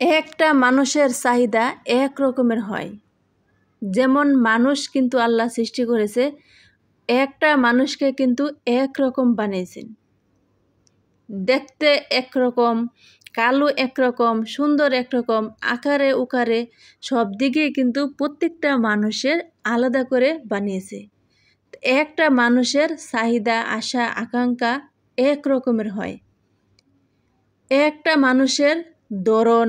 একটা মানুষের চাহিদা এক রকমের হয়। যেমন মানুষ কিন্তু আল্লাহ সৃষ্টি করেছে, একটা মানুষকে কিন্তু একরকম বানিয়েছেন। দেখতে একরকম, কালো একরকম, সুন্দর একরকম, আকারে উকারে সব দিকে কিন্তু প্রত্যেকটা মানুষের আলাদা করে বানিয়েছে। একটা মানুষের চাহিদা, আশা, আকাঙ্ক্ষা এক রকমের হয়। একটা মানুষের ধরন,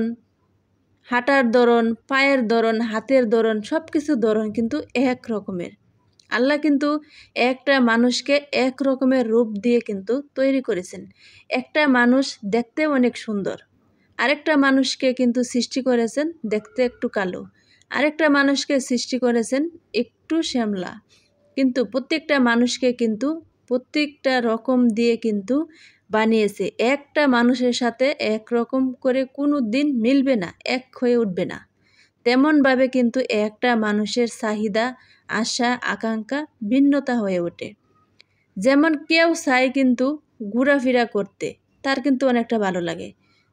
হাঁটার ধরন, পায়ের ধরন, হাতের ধরন, সব কিছু ধরন কিন্তু এক রকমের। আল্লাহ কিন্তু একটা মানুষকে এক রকমের রূপ দিয়ে কিন্তু তৈরি করেছেন। একটা মানুষ দেখতে অনেক সুন্দর, আরেকটা মানুষকে কিন্তু সৃষ্টি করেছেন দেখতে একটু কালো, আরেকটা মানুষকে সৃষ্টি করেছেন একটু শ্যামলা। কিন্তু প্রত্যেকটা মানুষকে কিন্তু প্রত্যেকটা রকম দিয়ে কিন্তু বানিয়েছে। একটা মানুষের সাথে একরকম করে কোনো দিন মিলবে না, এক হয়ে উঠবে না। তেমনভাবে কিন্তু একটা মানুষের চাহিদা, আশা, আকাঙ্ক্ষা ভিন্নতা হয়ে ওঠে। যেমন কেউ চায় কিন্তু ঘোরাফেরা করতে, তার কিন্তু অনেকটা ভালো লাগে।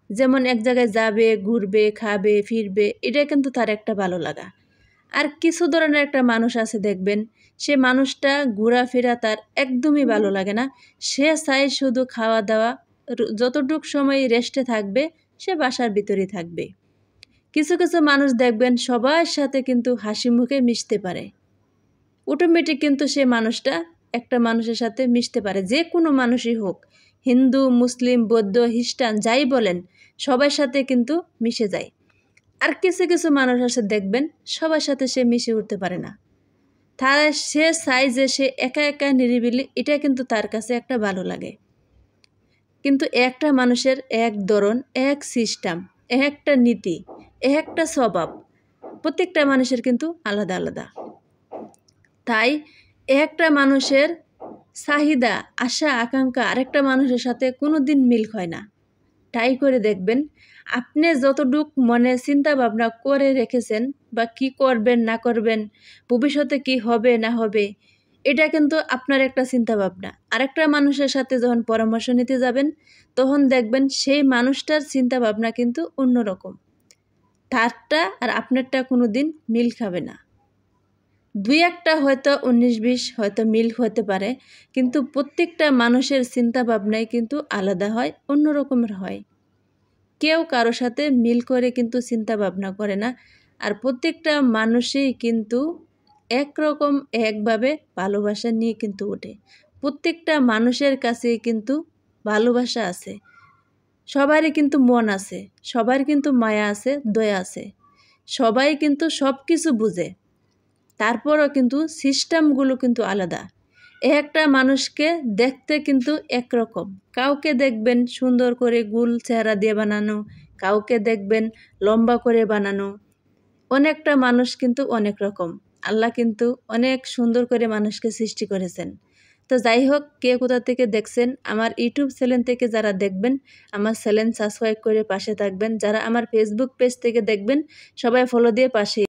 যেমন এক জায়গায় যাবে, ঘুরবে, খাবে, ফিরবে, এটা কিন্তু তার একটা ভালো লাগা। আর কিছু ধরনের একটা মানুষ আছে দেখবেন, সে মানুষটা ঘোরাফেরা তার একদমই ভালো লাগে না। সে চায় শুধু খাওয়া দাওয়া, যতটুক সময় রেস্টে থাকবে সে বাসার ভিতরেই থাকবে। কিছু কিছু মানুষ দেখবেন সবার সাথে কিন্তু হাসি মুখে মিশতে পারে, অটোমেটিক কিন্তু সে মানুষটা একটা মানুষের সাথে মিশতে পারে, যে কোনো মানুষই হোক, হিন্দু, মুসলিম, বৌদ্ধ, খ্রিস্টান, যাই বলেন, সবার সাথে কিন্তু মিশে যায়। আর কিছু কিছু মানুষ আছে দেখবেন সবার সাথে সে মিশে উঠতে পারে না। তার সে চায় যে সে একা একা নিরিবিলি, এটা কিন্তু তার কাছে একটা ভালো লাগে। কিন্তু একটা মানুষের এক ধরন, এক সিস্টেম, একটা নীতি, একটা স্বভাব, প্রত্যেকটা মানুষের কিন্তু আলাদা আলাদা। তাই একটা মানুষের চাহিদা, আশা, আকাঙ্ক্ষা আরেকটা মানুষের সাথে কোনো দিন মিল হয় না। ট্রাই করে দেখবেন, আপনি যতটুক মনে চিন্তা ভাবনা করে রেখেছেন বা কি করবেন না করবেন, ভবিষ্যতে কি হবে না হবে, এটা কিন্তু আপনার একটা চিন্তা ভাবনা। আরেকটা মানুষের সাথে যখন পরামর্শ নিতে যাবেন, তখন দেখবেন সেই মানুষটার চিন্তা ভাবনা কিন্তু অন্যরকম। তারটা আর আপনারটা কোনো দিন মিল খাবে না। দুই একটা হয়তো 19-20 হয়তো মিল হতে পারে, কিন্তু প্রত্যেকটা মানুষের চিন্তা ভাবনাই কিন্তু আলাদা হয়, অন্য রকমের হয়। কেউ কারো সাথে মিল করে কিন্তু চিন্তা ভাবনা করে না। আর প্রত্যেকটা মানুষই কিন্তু একরকম, একভাবে ভালোবাসা নিয়ে কিন্তু ওঠে। প্রত্যেকটা মানুষের কাছেই কিন্তু ভালোবাসা আছে, সবারই কিন্তু মন আছে, সবার কিন্তু মায়া আছে, দয়া আছে, সবাই কিন্তু সব কিছু বুঝে। তারপরও কিন্তু সিস্টেমগুলো কিন্তু আলাদা। একটা মানুষকে দেখতে কিন্তু একরকম, কাউকে দেখবেন সুন্দর করে গোল চেহারা দিয়ে বানানো, কাউকে দেখবেন লম্বা করে বানানো। অনেকটা মানুষ কিন্তু অনেক রকম, আল্লাহ কিন্তু অনেক সুন্দর করে মানুষকে সৃষ্টি করেছেন। তো যাই হোক, কে কোথা থেকে দেখছেন, আমার ইউটিউব চ্যানেল থেকে যারা দেখবেন, আমার চ্যানেল সাবস্ক্রাইব করে পাশে থাকবেন। যারা আমার ফেসবুক পেজ থেকে দেখবেন, সবাই ফলো দিয়ে পাশে